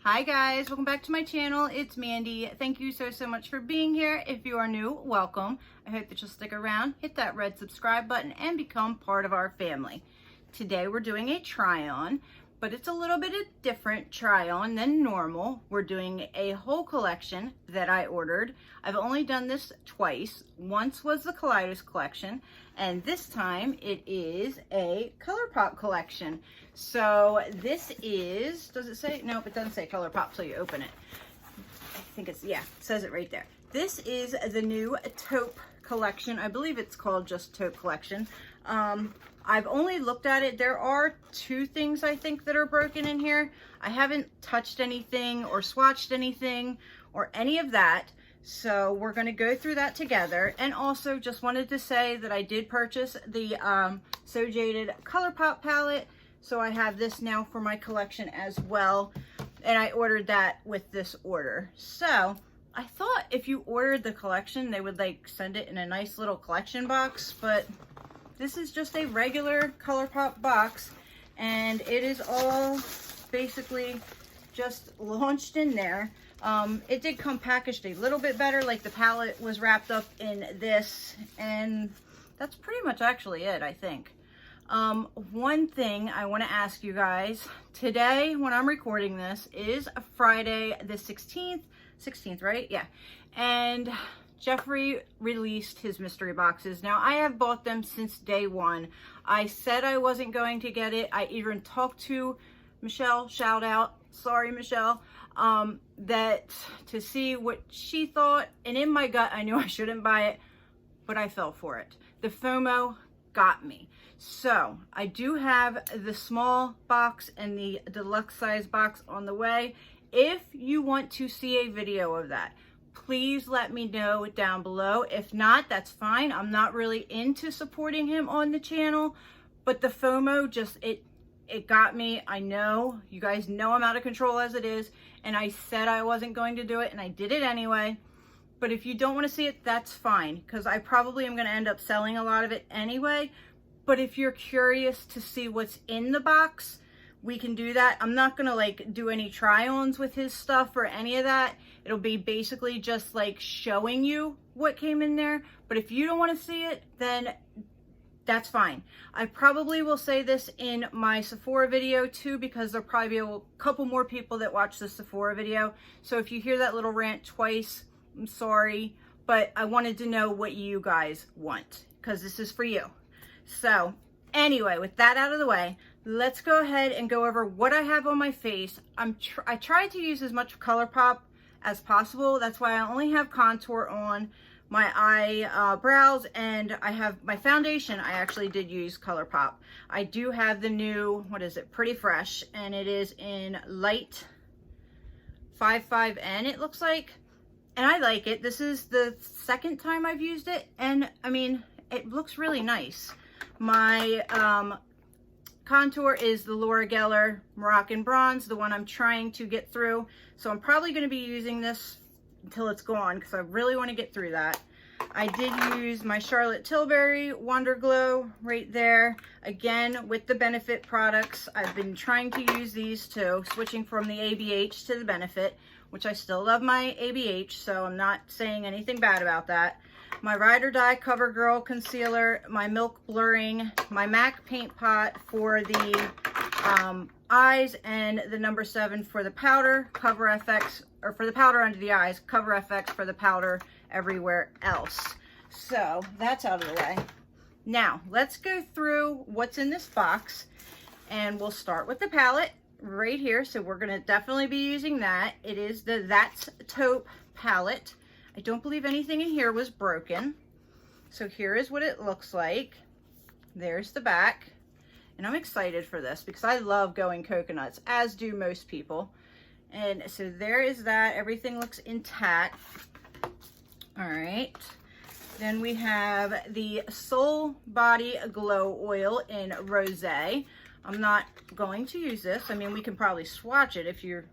Hi guys, welcome back to my channel. It's Mandy. Thank you so much for being here. If you are new, welcome. I hope that you'll stick around, hit that red subscribe button, and become part of our family. Today we're doing a try on, but it's a little bit of different try on than normal. We're doing a whole collection that I ordered. I've only done this twice. Once was the Kaleidos collection, and this time it is a ColourPop collection. So this is, does it say? Nope, it doesn't say ColourPop till you open it. I think it's, yeah, it says it right there. This is the new Taupe collection. I believe it's called just Taupe collection. I've only looked at it. There are two things I think that are broken in here. I haven't touched anything or swatched anything or any of that. So we're going to go through that together. And also just wanted to say that I did purchase the So Jaded ColourPop palette. So I have this now for my collection as well. And I ordered that with this order. So I thought if you ordered the collection, they would like send it in a nice little collection box, but this is just a regular ColourPop box, and it is all basically just launched in there. It did come packaged a little bit better, like the palette was wrapped up in this, and that's pretty much actually it, I think. One thing I want to ask you guys, today when I'm recording this is Friday the 16th, right? Yeah. And Jeffree released his mystery boxes. Now, I have bought them since day one. I said I wasn't going to get it. I even talked to Michelle, shout out, sorry Michelle, that to see what she thought. And in my gut, I knew I shouldn't buy it, but I fell for it. The FOMO got me. So I do have the small box and the deluxe size box on the way. If you want to see a video of that, please let me know down below. If not, that's fine. I'm not really into supporting him on the channel, but the FOMO just, it got me. I know, you guys know I'm out of control as it is, and I said I wasn't going to do it, and I did it anyway. But if you don't want to see it, that's fine, because I probably am going to end up selling a lot of it anyway. But if you're curious to see what's in the box, we can do that. I'm not going to like do any try-ons with his stuff or any of that. It'll be basically just like showing you what came in there. But if you don't want to see it, then that's fine. I probably will say this in my Sephora video too, because there'll probably be a couple more people that watch the Sephora video. So if you hear that little rant twice, I'm sorry, but I wanted to know what you guys want, because this is for you. So anyway, with that out of the way, let's go ahead and go over what I have on my face. I tried to use as much ColourPop as possible. That's why I only have contour on. My eyebrows, and I have my foundation. I actually did use ColourPop. I do have the new, what is it, Pretty Fresh, and it is in light 55N, it looks like. And I like it. This is the second time I've used it, and I mean, it looks really nice. My contour is the Laura Geller Moroccan Bronze, the one I'm trying to get through. So I'm probably going to be using this until it's gone, because I really want to get through that. I did use my Charlotte Tilbury Wonder Glow right there. Again, with the Benefit products. I've been trying to use these too, switching from the ABH to the Benefit, which I still love my ABH, so I'm not saying anything bad about that. My Ride or Die CoverGirl Concealer, my Milk Blurring, my MAC Paint Pot for the eyes, and the number 7 for the powder, Cover FX, or for the powder under the eyes, Cover FX for the powder everywhere else. So that's out of the way. Now let's go through what's in this box, and we'll start with the palette right here. So we're going to definitely be using that. It is the That's Taupe palette. I don't believe anything in here was broken. So here is what it looks like. There's the back. And I'm excited for this because I love going coconuts, as do most people. And so there is that. Everything looks intact. All right. Then we have the Soul Body Glow Oil in Rosé. I'm not going to use this. I mean, we can probably swatch it if you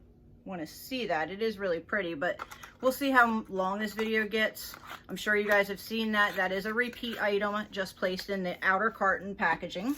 want to see that. It is really pretty, but we'll see how long this video gets. I'm sure you guys have seen that. That is a repeat item, just placed in the outer carton packaging.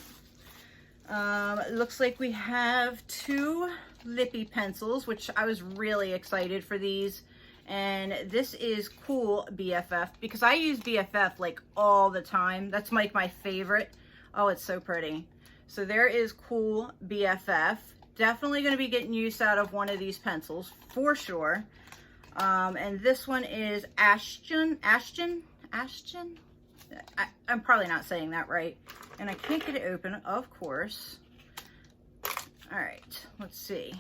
It looks like we have 2 lippy pencils, which I was really excited for these. And this is Cool BFF, because I use BFF like all the time. That's like my favorite. Oh, it's so pretty. So there is Cool BFF. Definitely going to be getting use out of one of these pencils for sure. And this one is Ashton. I'm probably not saying that right. And I can't get it open, of course. All right, let's see.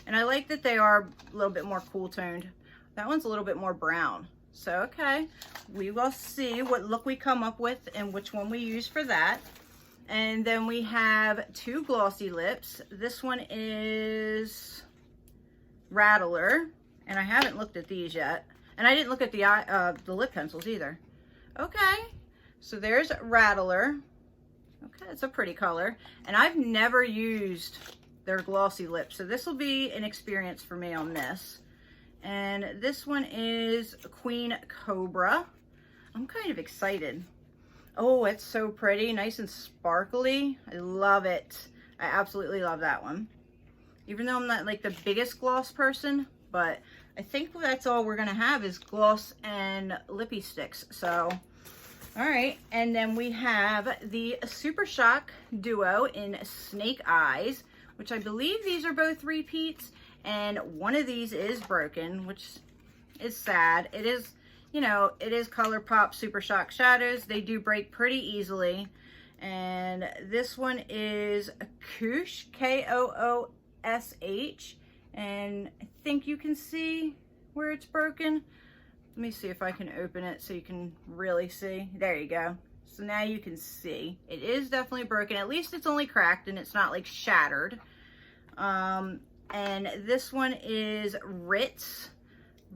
And I like that they are a little bit more cool toned. That one's a little bit more brown. So, okay, we will see what look we come up with and which one we use for that. And then we have two glossy lips. This one is Rattler, and I haven't looked at these yet. And I didn't look at the lip pencils either. Okay, so there's Rattler. Okay, it's a pretty color. And I've never used their glossy lips, so this will be an experience for me on this. And this one is Queen Cobra. I'm kind of excited. Oh, it's so pretty, nice and sparkly. I love it. I absolutely love that one. Even though I'm not like the biggest gloss person, but I think that's all we're gonna have is gloss and lippy sticks. So, all right. And then we have the Super Shock Duo in Snake Eyes, which I believe these are both repeats. And one of these is broken, which is sad. It is, you know, it is ColourPop Super Shock Shadows. They do break pretty easily. And this one is Koosh, K-O-O-S-H. And I think you can see where it's broken. Let me see if I can open it so you can really see. There you go. So now you can see. It is definitely broken. At least it's only cracked and it's not like shattered. And this one is Ritz.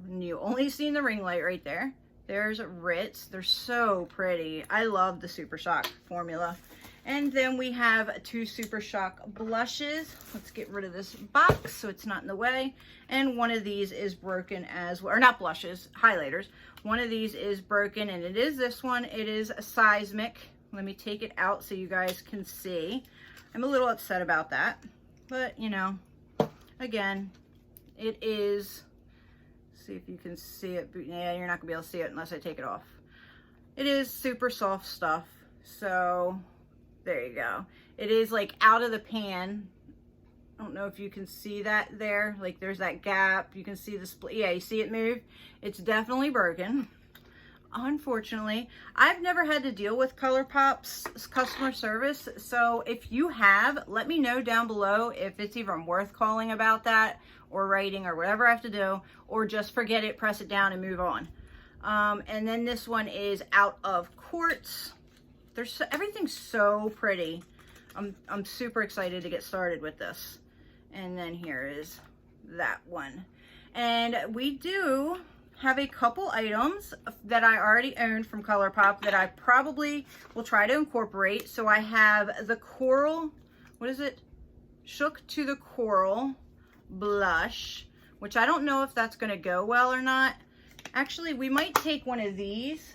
You only seen the ring light right there. There's Ritz. They're so pretty. I love the Super Shock formula. And then we have two Super Shock blushes. Let's get rid of this box so it's not in the way. And one of these is broken as well. Or not blushes, highlighters. One of these is broken, and it is this one. It is Seismic. Let me take it out so you guys can see. I'm a little upset about that. But, you know, again, it is, see if you can see it. Yeah, you're not gonna be able to see it unless I take it off. It is super soft stuff. So there you go. It is like out of the pan. I don't know if you can see that there. Like there's that gap. You can see the split. Yeah, you see it move. It's definitely broken. Unfortunately, I've never had to deal with ColourPop's customer service. So if you have, let me know down below if it's even worth calling about that or writing or whatever I have to do, or just forget it, press it down and move on. And then this one is Out of Quartz. Everything's so pretty. I'm super excited to get started with this. And then here is that one. And we do have a couple items that I already owned from ColourPop that I probably will try to incorporate. So I have the Coral, what is it? Shook to the Coral blush, which I don't know if that's gonna go well or not. Actually, we might take one of these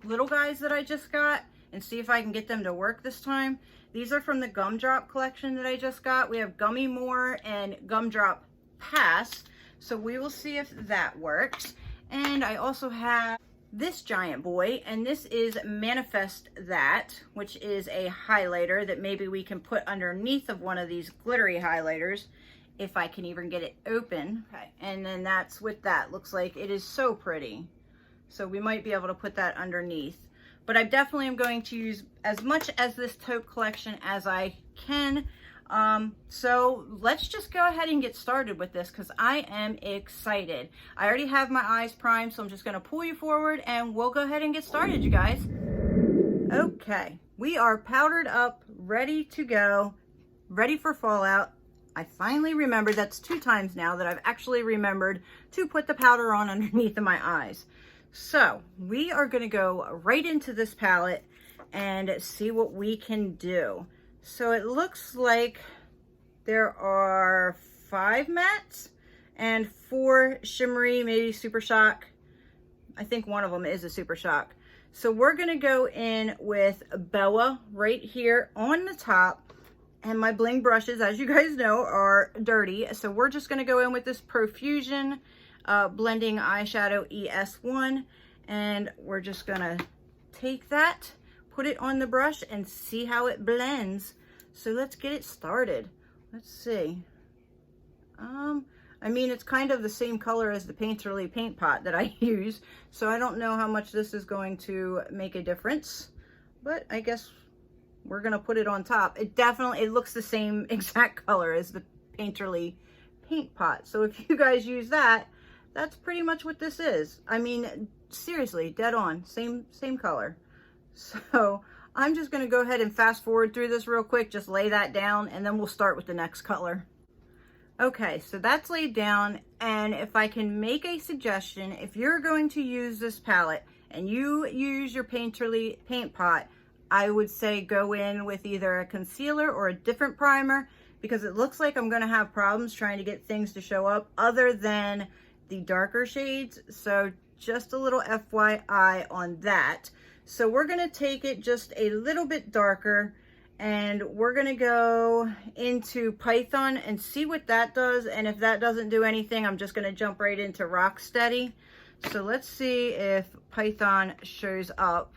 little guys that I just got and see if I can get them to work this time. These are from the Gumdrop collection that I just got. We have Gummy More and Gumdrop Pass. So we will see if that works. And I also have this giant boy, and this is Manifest That, which is a highlighter that maybe we can put underneath of one of these glittery highlighters if I can even get it open. Okay. And then that's with that. Looks like it is so pretty. So we might be able to put that underneath. But I definitely am going to use as much as this taupe collection as I can. So let's just go ahead and get started with this because I am excited. I already have my eyes primed, so I'm just going to pull you forward and we'll go ahead and get started, you guys. Okay, we are powdered up, ready to go, ready for Fallout. I finally remembered, that's 2 times now that I've actually remembered to put the powder on underneath of my eyes. So we are going to go right into this palette and see what we can do. So it looks like there are 5 mattes and 4 shimmery, maybe Super Shock. I think one of them is a Super Shock. So we're going to go in with Boa right here on the top. And my bling brushes, as you guys know, are dirty. So we're just gonna go in with this Profusion Blending Eyeshadow ES1. And we're just gonna take that, put it on the brush, and see how it blends. So let's get it started. Let's see. I mean, it's kind of the same color as the Painterly paint pot that I use, so I don't know how much this is going to make a difference, but I guess we're gonna put it on top. It looks the same exact color as the Painterly paint pot. So if you guys use that, that's pretty much what this is. I mean, seriously, dead on, same color. So I'm just gonna go ahead and fast forward through this real quick, just lay that down, and then we'll start with the next color. Okay, so that's laid down, and if I can make a suggestion, if you're going to use this palette and you use your Painterly paint pot, I would say go in with either a concealer or a different primer, because it looks like I'm gonna have problems trying to get things to show up other than the darker shades. So just a little FYI on that. So we're gonna take it just a little bit darker, and we're gonna go into Python and see what that does. And if that doesn't do anything, I'm just gonna jump right into Rocksteady. So let's see if Python shows up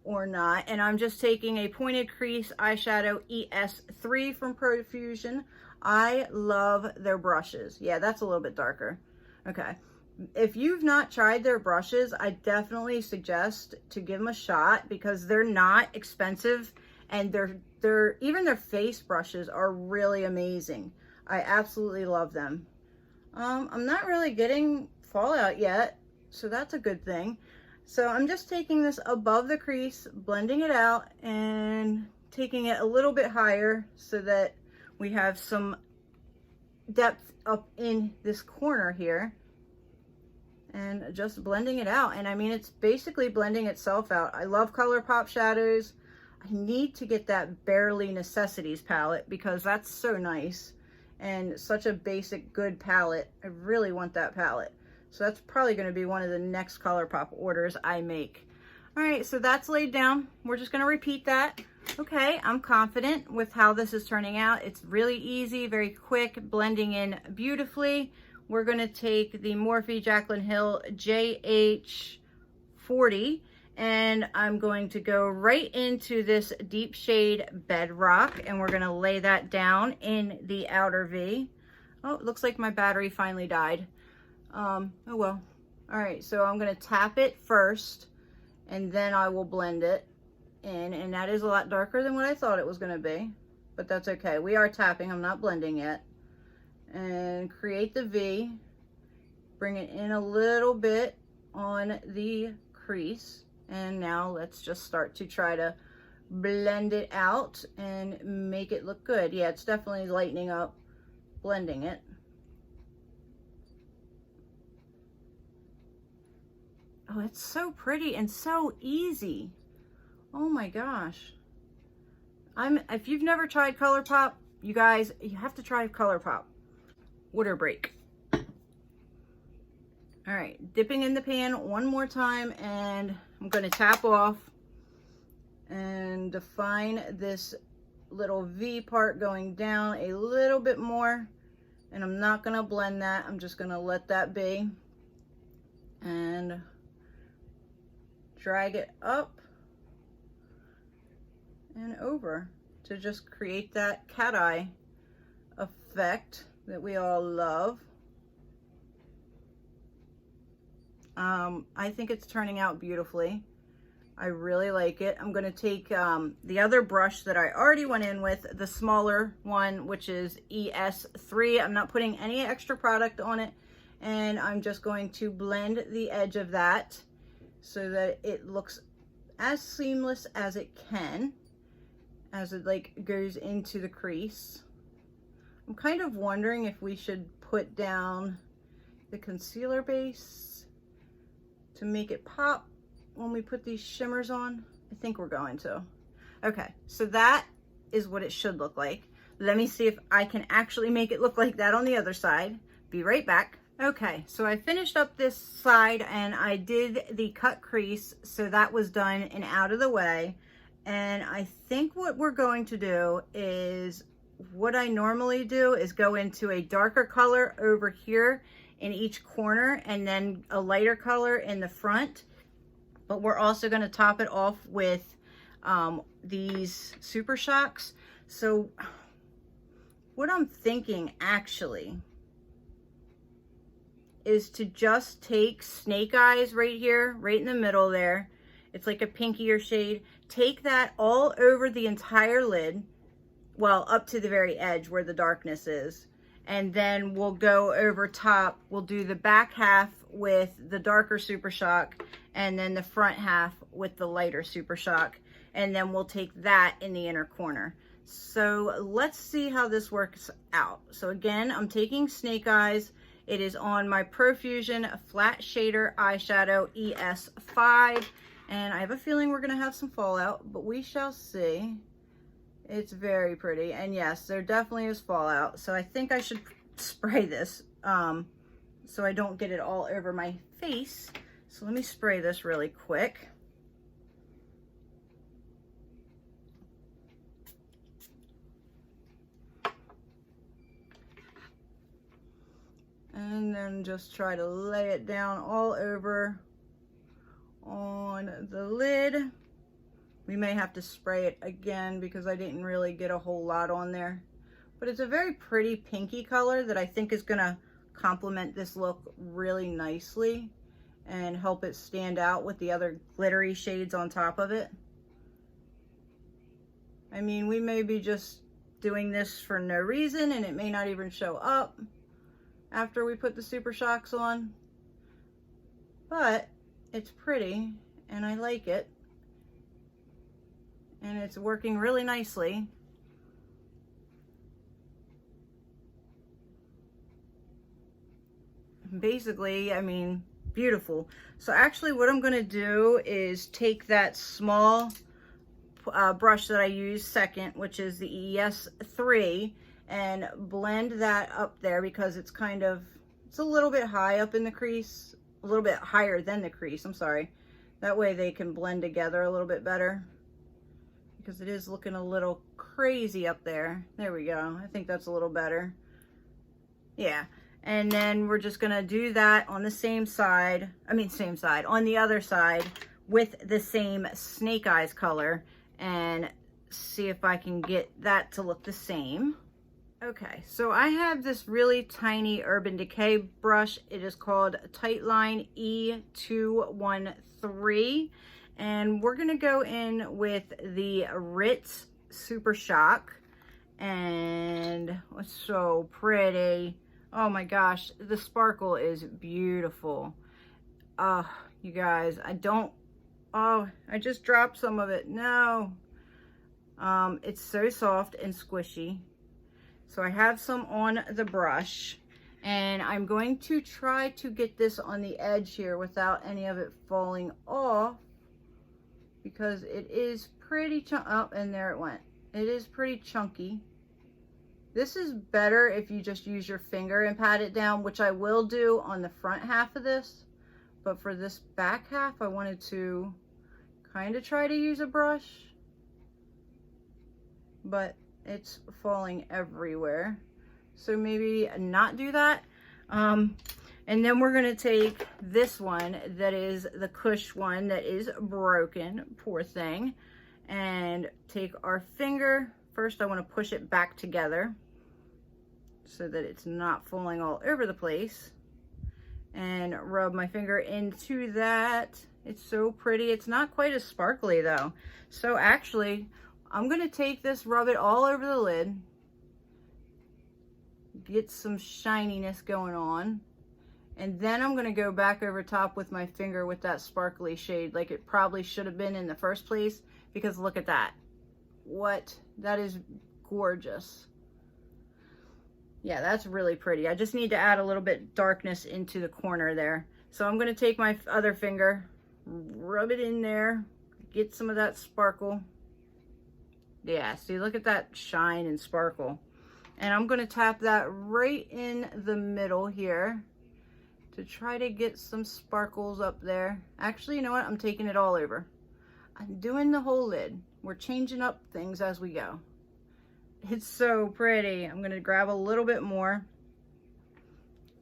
or not. And I'm just taking a pointed crease eyeshadow ES3 from Profusion. I love their brushes. Yeah, that's a little bit darker. Okay. If you've not tried their brushes, I definitely suggest to give them a shot, because they're not expensive, and even their face brushes are really amazing. I absolutely love them. I'm not really getting fallout yet, so that's a good thing. So I'm just taking this above the crease, blending it out, and taking it a little bit higher so that we have some depth up in this corner here, and just blending it out. And I mean, it's basically blending itself out. I love ColourPop shadows. I need to get that Barely Necessities palette, because that's so nice and such a basic good palette. I really want that palette. So that's probably going to be one of the next ColourPop orders I make. All right, so that's laid down. We're just going to repeat that. Okay, I'm confident with how this is turning out. It's really easy, very quick, blending in beautifully. We're going to take the Morphe Jaclyn Hill JH40, and I'm going to go right into this deep shade Bedrock, and we're going to lay that down in the outer V. Oh, it looks like my battery finally died. Oh well. All right, so I'm going to tap it first, and then I will blend it in, and that is a lot darker than what I thought it was going to be, but that's okay. We are tapping, I'm not blending yet. And create the V, bring it in a little bit on the crease, and now let's just start to try to blend it out and make it look good. Yeah, it's definitely lightening up, blending it. Oh, it's so pretty and so easy. Oh my gosh. If you've never tried ColourPop, you guys, you have to try ColourPop. Water break. All right, dipping in the pan one more time, and I'm going to tap off and define this little V part going down a little bit more. And I'm not going to blend that. I'm just going to let that be and drag it up and over to just create that cat eye effect that we all love. I think it's turning out beautifully. I really like it. I'm going to take the other brush that I already went in with, the smaller one, which is ES3. I'm not putting any extra product on it, and I'm just going to blend the edge of that so that it looks as seamless as it can as it like goes into the crease. I'm kind of wondering if we should put down the concealer base to make it pop when we put these shimmers on. I think we're going to. Okay, so that is what it should look like. Let me see if I can actually make it look like that on the other side. Be right back. Okay, so I finished up this side and I did the cut crease, so that was done and out of the way. And I think what we're going to do is what I normally do is go into a darker color over here in each corner and then a lighter color in the front. But we're also going to top it off with these Super Shocks. So what I'm thinking actually is to just take Snake Eyes right here, right in the middle there. It's like a pinkier shade. Take that all over the entire lid, well, up to the very edge where the darkness is. And then we'll go over top. We'll do the back half with the darker Super Shock and then the front half with the lighter Super Shock. And then we'll take that in the inner corner. So let's see how this works out. So again, I'm taking Snake Eyes. It is on my Profusion Flat Shader Eyeshadow ES5. And I have a feeling we're going to have some fallout, but we shall see. It's very pretty. And yes, there definitely is fallout. So I think I should spray this so I don't get it all over my face. So let me spray this really quick. And then just try to lay it down all over on the lid. We may have to spray it again because I didn't really get a whole lot on there. But it's a very pretty pinky color that I think is gonna complement this look really nicely and help it stand out with the other glittery shades on top of it. I mean, we may be just doing this for no reason and it may not even show up after we put the Super Shocks on, but it's pretty and I like it and it's working really nicely. Basically, I mean, beautiful. So actually what I'm going to do is take that small brush that I used second, which is the ES3, and blend that up there because it's kind of, it's a little bit high up in the crease, a little bit higher than the crease, I'm sorry. That way they can blend together a little bit better because it is looking a little crazy up there. There we go. I think that's a little better. Yeah. And then we're just gonna do that on the same side, on the other side with the same Snake Eyes color and see if I can get that to look the same. Okay, so I have this really tiny Urban Decay brush. It is called Tightline E213. And we're gonna go in with the Ritz Super Shock. And it's so pretty. Oh my gosh, the sparkle is beautiful. You guys, I just dropped some of it. No. It's so soft and squishy. So I have some on the brush and I'm going to try to get this on the edge here without any of it falling off because it is pretty and there it went. It is pretty chunky. This is better if you just use your finger and pat it down, which I will do on the front half of this. But for this back half, I wanted to kind of try to use a brush. But it's falling everywhere. So maybe not do that. And then we're going to take this one that is the Kush one that is broken. Poor thing. And take our finger. First, I want to push it back together so that it's not falling all over the place. And rub my finger into that. It's so pretty. It's not quite as sparkly though. So actually, I'm going to take this, rub it all over the lid. Get some shininess going on. And then I'm going to go back over top with my finger with that sparkly shade like it probably should have been in the first place. Because look at that. What? That is gorgeous. Yeah, that's really pretty. I just need to add a little bit darkness into the corner there. So I'm going to take my other finger, rub it in there, get some of that sparkle. Yeah, see, look at that shine and sparkle. And I'm going to tap that right in the middle here to try to get some sparkles up there. Actually, you know what? I'm taking it all over. I'm doing the whole lid. We're changing up things as we go. It's so pretty. I'm gonna grab a little bit more.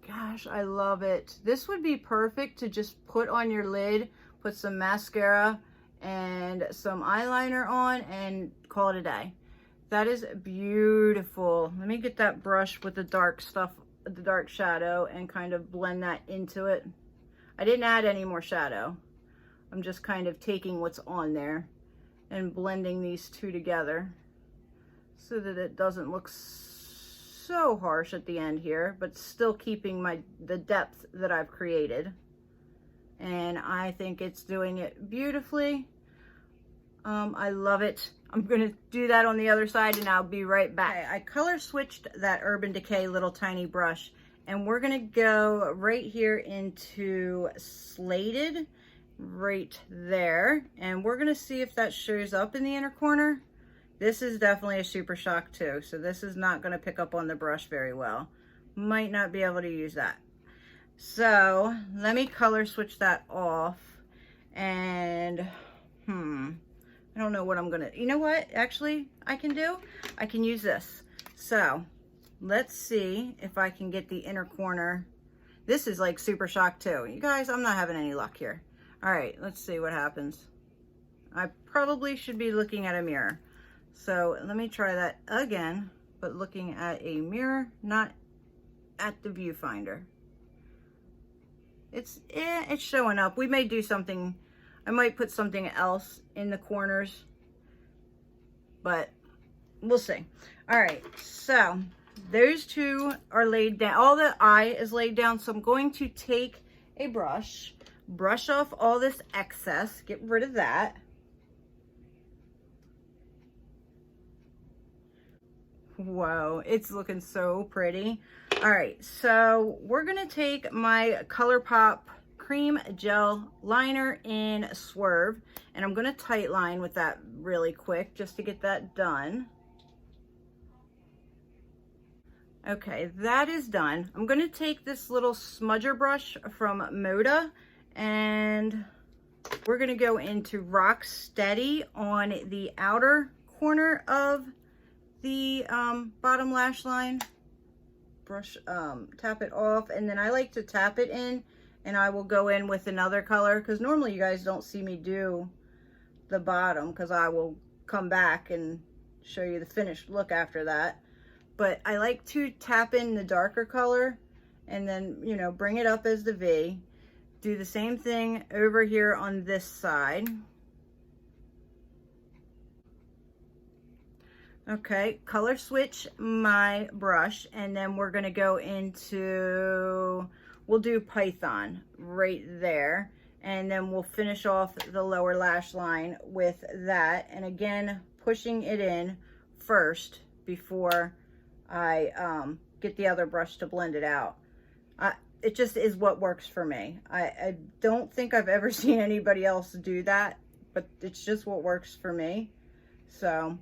Gosh, I love it. This would be perfect to just put on your lid, put some mascara and some eyeliner on and call it a day. That is beautiful. Let me get that brush with the dark stuff, the dark shadow, and kind of blend that into it. I didn't add any more shadow. I'm just kind of taking what's on there and blending these two together so that it doesn't look so harsh at the end here, but still keeping the depth that I've created. And I think it's doing it beautifully. I love it. I'm gonna do that on the other side and I'll be right back. Okay, I color switched that Urban Decay little tiny brush, and we're gonna go right here into Slated, right there, and we're gonna see if that shows up in the inner corner. This is definitely a Super Shock 2, so this is not going to pick up on the brush very well. Might not be able to use that. So let me color switch that off, and I don't know what I'm gonna, you know what actually I can do? I can use this. So let's see if I can get the inner corner. This is like Super Shock 2. You guys, I'm not having any luck here. All right, let's see what happens. I probably should be looking at a mirror. So let me try that again, but looking at a mirror, not at the viewfinder. It's showing up. We may do something, I might put something else in the corners, but we'll see. All right, so those two are laid down. All the eye is laid down. So I'm going to take a brush off all this excess, get rid of that. Whoa, it's looking so pretty. All right, so we're gonna take my ColourPop Cream Gel Liner in Swerve, and I'm gonna tight line with that really quick just to get that done. Okay, that is done. I'm gonna take this little smudger brush from Moda, and we're gonna go into Rock Steady on the outer corner of the bottom lash line. Brush, tap it off, and then I like to tap it in, and I will go in with another color, because normally you guys don't see me do the bottom, because I will come back and show you the finished look after that. But I like to tap in the darker color and then, you know, bring it up as the V. Do the same thing over here on this side. Okay, color switch my brush, and then we're gonna go into, we'll do Python right there, and then we'll finish off the lower lash line with that. And again, pushing it in first before I get the other brush to blend it out. It just is what works for me. I don't think I've ever seen anybody else do that, but it's just what works for me. So,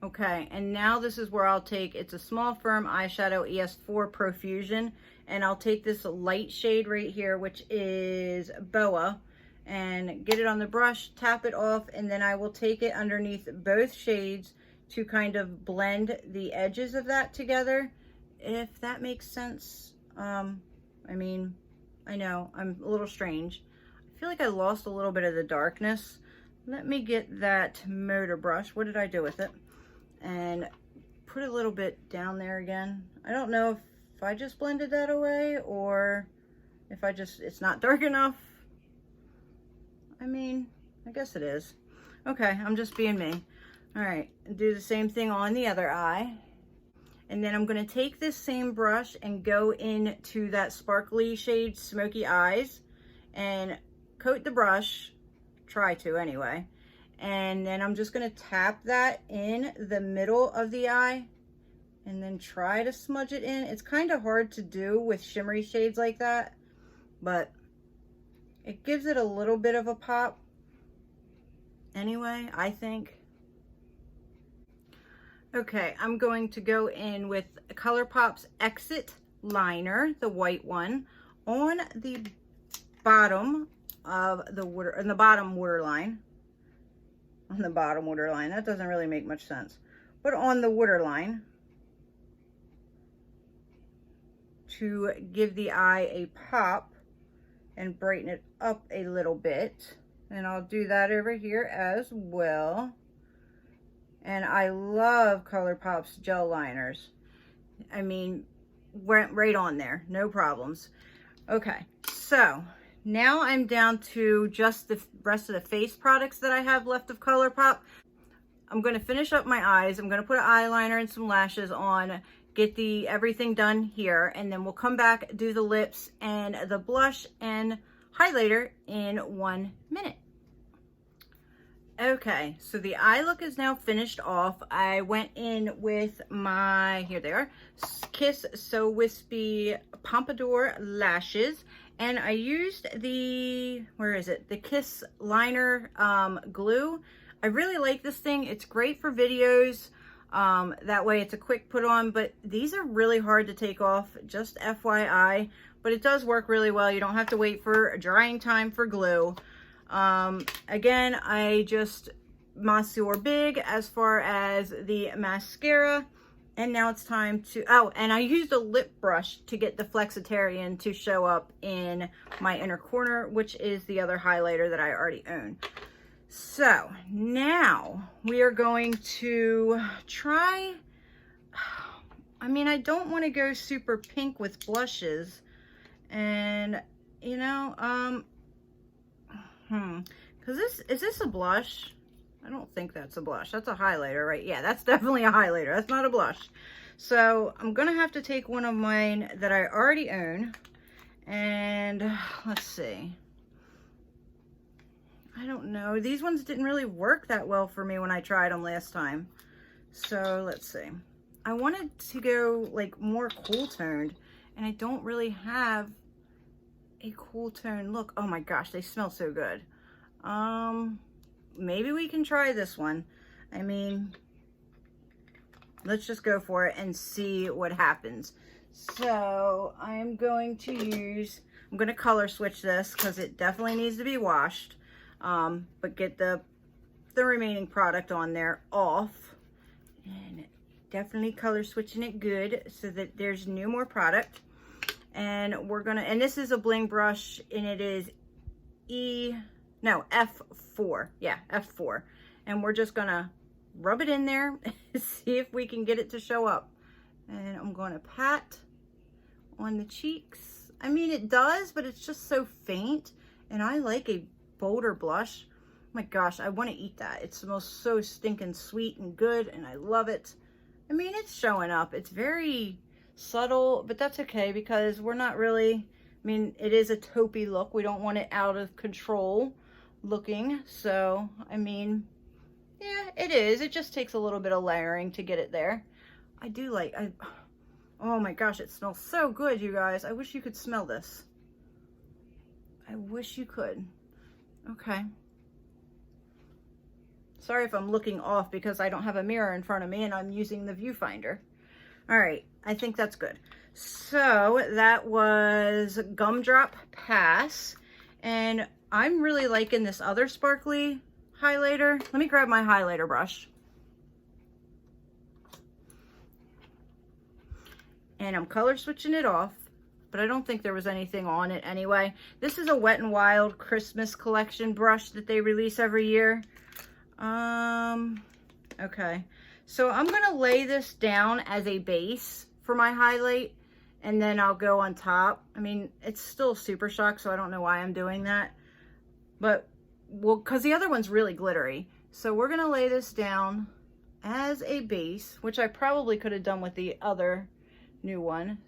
okay, and now this is where I'll take, it's a Small Firm Eyeshadow ES4 Profusion, and I'll take this light shade right here, which is Boa, and get it on the brush, tap it off, and then I will take it underneath both shades to kind of blend the edges of that together, if that makes sense. I mean, I know I'm a little strange. I feel like I lost a little bit of the darkness. Let me get that Moda brush. What did I do with it? And put a little bit down there again. I don't know if I just blended that away or if I just, it's not dark enough. I mean, I guess it is. Okay, I'm just being me. All right, do the same thing on the other eye. And then I'm gonna take this same brush and go into that sparkly shade Smoky Eyes and coat the brush, try to anyway. And then I'm just gonna tap that in the middle of the eye and then try to smudge it in. It's kind of hard to do with shimmery shades like that, but it gives it a little bit of a pop anyway, I think. Okay, I'm going to go in with ColourPop's Exit Liner, the white one, on the bottom of the water, in the bottom waterline. on the bottom waterline. That doesn't really make much sense. But on the waterline, to give the eye a pop and brighten it up a little bit. And I'll do that over here as well. And I love ColourPop's gel liners. I mean, went right on there, no problems. Okay, so now I'm down to just the rest of the face products that I have left of ColourPop. I'm going to finish up my eyes. I'm going to put an eyeliner and some lashes on, get everything done here, and then we'll come back, do the lips and the blush and highlighter in 1 minute. Okay, so the eye look is now finished off. I went in with my, here they are, Kiss So Wispy Pompadour lashes, and I used the, where is it? The Kiss Liner glue. I really like this thing. It's great for videos. That way it's a quick put on, but these are really hard to take off, just FYI, but it does work really well. You don't have to wait for a drying time for glue. Again, I just Monsieur Big as far as the mascara, and now it's time to, oh, and I used a lip brush to get the Flexitarian to show up in my inner corner, which is the other highlighter that I already own. So now we are going to try, I mean, I don't want to go super pink with blushes, and you know, because is this a blush? I don't think that's a blush. That's a highlighter, right? Yeah, that's definitely a highlighter. That's not a blush. So I'm gonna have to take one of mine that I already own, and let's see. I don't know. These ones didn't really work that well for me when I tried them last time. So let's see. I wanted to go like more cool toned, and I don't really have a cool tone look. Oh my gosh, they smell so good. Maybe we can try this one. I mean, let's just go for it and see what happens. So I'm going to color switch this because it definitely needs to be washed. But get the remaining product on there off, and definitely color switching it good so that there's no more product. And we're gonna, and this is a bling brush, and it is F4. Yeah, F4. And we're just gonna rub it in there and see if we can get it to show up. And I'm gonna pat on the cheeks. I mean, it does, but it's just so faint, and I like a bolder blush. Oh my gosh, I want to eat that. It smells so stinking sweet and good, and I love it. I mean, it's showing up. It's very subtle, but that's okay because we're not really, I mean, it is a taupey look. We don't want it out of control looking. So, I mean, yeah, it is. It just takes a little bit of layering to get it there. I do like, oh my gosh, it smells so good, you guys. I wish you could smell this. I wish you could. Okay. Sorry if I'm looking off because I don't have a mirror in front of me and I'm using the viewfinder. All right, I think that's good. So that was Gumdrop Pass, and I'm really liking this other sparkly highlighter. Let me grab my highlighter brush. And I'm color switching it off, but I don't think there was anything on it anyway. This is a Wet n Wild Christmas collection brush that they release every year. Okay. So I'm going to lay this down as a base for my highlight, and then I'll go on top. I mean, it's still Super Shock, so I don't know why I'm doing that. But, well, because the other one's really glittery. So we're going to lay this down as a base, which I probably could have done with the other new one.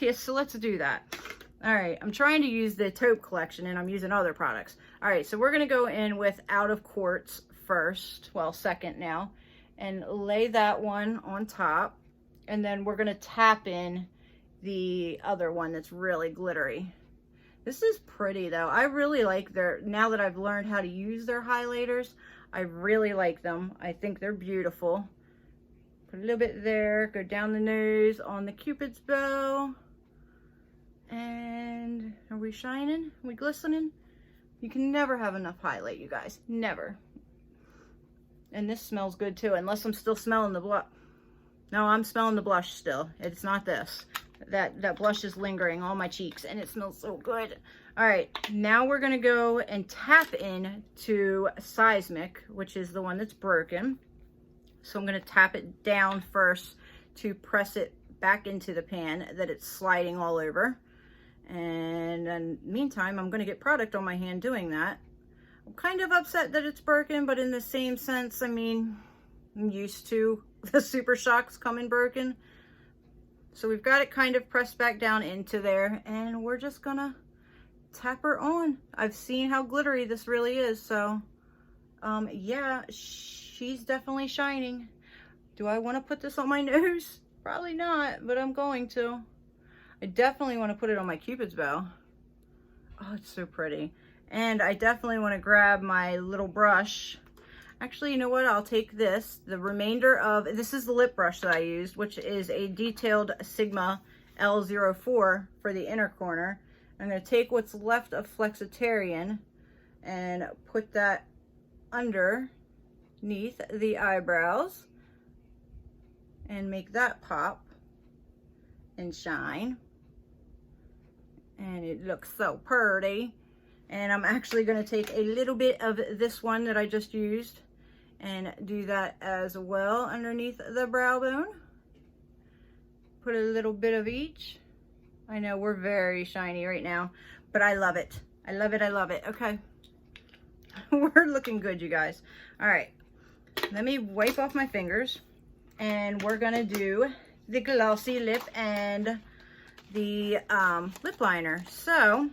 Yes, so let's do that. All right, I'm trying to use the taupe collection, and I'm using other products. All right, so we're going to go in with Out of Quartz first, well, second now, and lay that one on top, and then we're going to tap in the other one that's really glittery. This is pretty though. I really like now that I've learned how to use their highlighters, I really like them. I think they're beautiful. Put a little bit there, go down the nose on the Cupid's bow. And are we shining? Are we glistening? You can never have enough highlight, you guys. Never. And this smells good too, unless I'm still smelling the blush. No, I'm smelling the blush still. It's not this. That blush is lingering on my cheeks and it smells so good. All right, now we're gonna go and tap in to Seismic, which is the one that's broken. So I'm gonna tap it down first to press it back into the pan that it's sliding all over. And then meantime, I'm gonna get product on my hand doing that. I'm kind of upset that it's broken, but in the same sense, I mean, I'm used to the Super Shocks coming broken. So we've got it kind of pressed back down into there, and we're just gonna tap her on. I've seen how glittery this really is, so yeah, she's definitely shining. Do I want to put this on my nose? Probably not, but I'm going to. I definitely want to put it on my Cupid's bow. Oh, it's so pretty. And I definitely want to grab my little brush. Actually, you know what? I'll take this. The remainder of, this is the lip brush that I used, which is a detailed Sigma L04 for the inner corner. I'm going to take what's left of Flexitarian and put that underneath the eyebrows and make that pop and shine. And it looks so pretty. And I'm actually going to take a little bit of this one that I just used and do that as well underneath the brow bone. Put a little bit of each. I know we're very shiny right now, but I love it. I love it. I love it. Okay. We're looking good, you guys. All right. Let me wipe off my fingers and we're going to do the glossy lip and the lip liner. So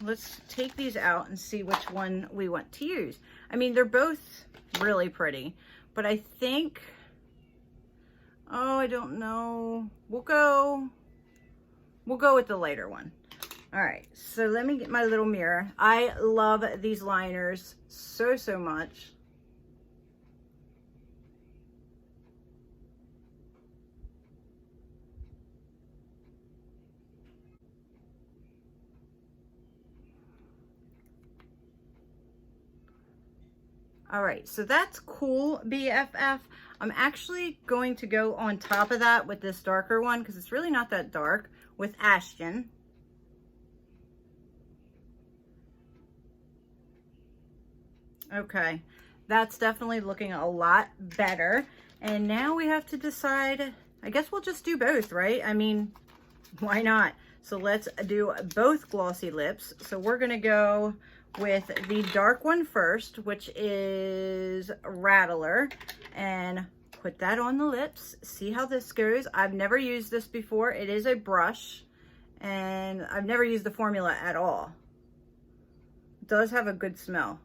let's take these out and see which one we want to use. I mean, they're both really pretty, but I think, oh, I don't know. We'll go with the lighter one. All right, so let me get my little mirror. I love these liners so, so much. All right, so that's cool, BFF. I'm actually going to go on top of that with this darker one because it's really not that dark, with Ashton. Okay, that's definitely looking a lot better. And now we have to decide, I guess we'll just do both, right? I mean, why not? So let's do both glossy lips. So we're gonna go with the dark one first, which is Rattler, and put that on the lips. See how this goes. I've never used this before. It is a brush, and I've never used the formula at all. It does have a good smell.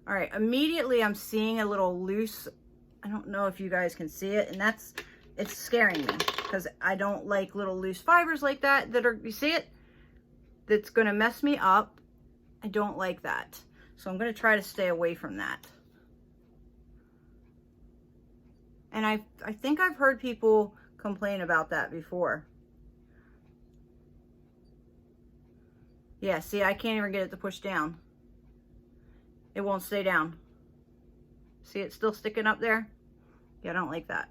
All right, immediately I'm seeing a little loose, I don't know if you guys can see it, and it's scaring me because I don't like little loose fibers like that are, you see it? That's gonna mess me up. I don't like that. So I'm gonna try to stay away from that. And I think I've heard people complain about that before. Yeah, see, I can't even get it to push down. It won't stay down. See, it's still sticking up there. Yeah, I don't like that.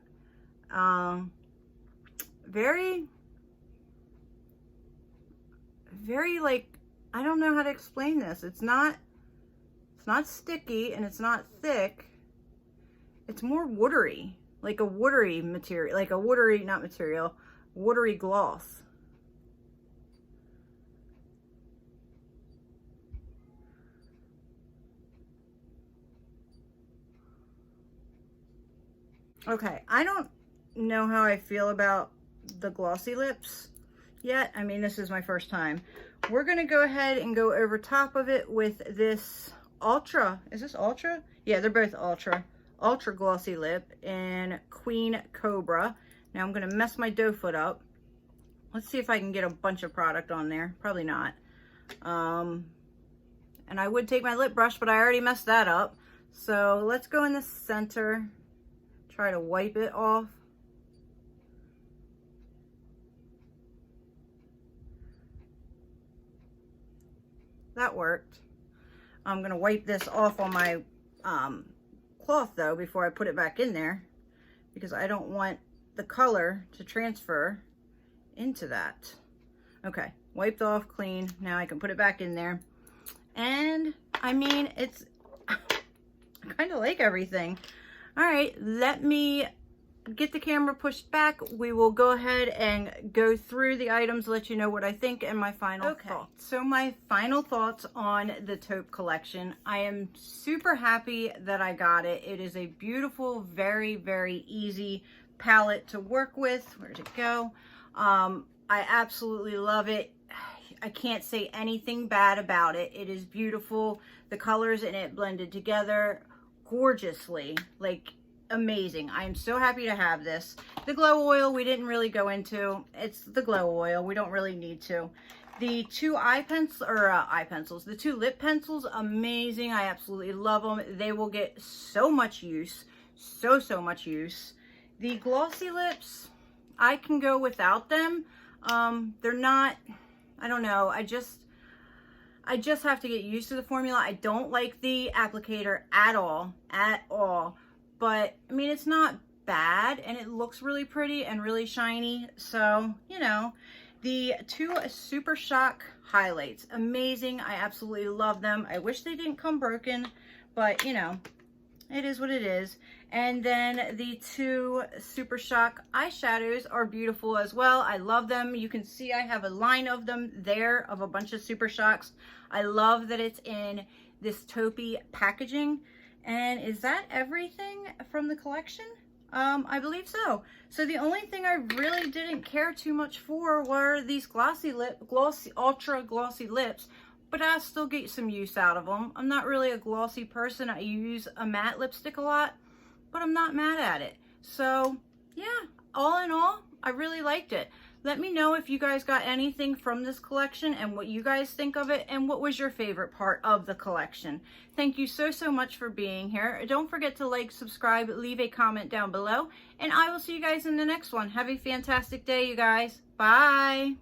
Very like, I don't know how to explain this. It's not sticky and it's not thick. It's more watery, like a watery material, like a watery, not material, watery gloss. Okay, I don't know how I feel about the glossy lips yet. I mean, this is my first time. We're gonna go ahead and go over top of it with this Ultra. Is this Ultra? Yeah, they're both Ultra. Ultra glossy lip in Queen Cobra. Now I'm gonna mess my doe foot up. Let's see if I can get a bunch of product on there. Probably not. And I would take my lip brush, but I already messed that up. So let's go in the center. Try to wipe it off. That worked. I'm gonna wipe this off on my cloth though before I put it back in there, because I don't want the color to transfer into that. Okay, wiped off, clean. Now I can put it back in there. And I mean, it's I kind of like everything. All right, let me get the camera pushed back. We will go ahead and go through the items, let you know what I think and my final thoughts. So my final thoughts on the taupe collection. I am super happy that I got it. It is a beautiful, very, very easy palette to work with. Where'd it go? I absolutely love it. I can't say anything bad about it. It is beautiful. The colors in it blended together gorgeously, like amazing. I am so happy to have this. The glow oil we didn't really go into. It's the glow oil. We don't really need to. The two the two lip pencils, amazing. I absolutely love them. They will get so much use. So much use. The glossy lips, I can go without them. They're not, I don't know. I just have to get used to the formula. I don't like the applicator at all. But I mean, it's not bad and it looks really pretty and really shiny. So, you know, the two Super Shock highlights, amazing. I absolutely love them. I wish they didn't come broken, but you know, it is what it is. And then the two Super Shock eyeshadows are beautiful as well. I love them. You can see I have a line of them there of a bunch of Super Shocks. I love that it's in this taupey packaging. And is that everything from the collection? I believe so. So the only thing I really didn't care too much for were these ultra glossy lips, but I still get some use out of them. I'm not really a glossy person. I use a matte lipstick a lot, but I'm not mad at it. So yeah, all in all, I really liked it. Let me know if you guys got anything from this collection and what you guys think of it and what was your favorite part of the collection. Thank you so much for being here. Don't forget to like, subscribe, leave a comment down below, and I will see you guys in the next one. Have a fantastic day, you guys. Bye.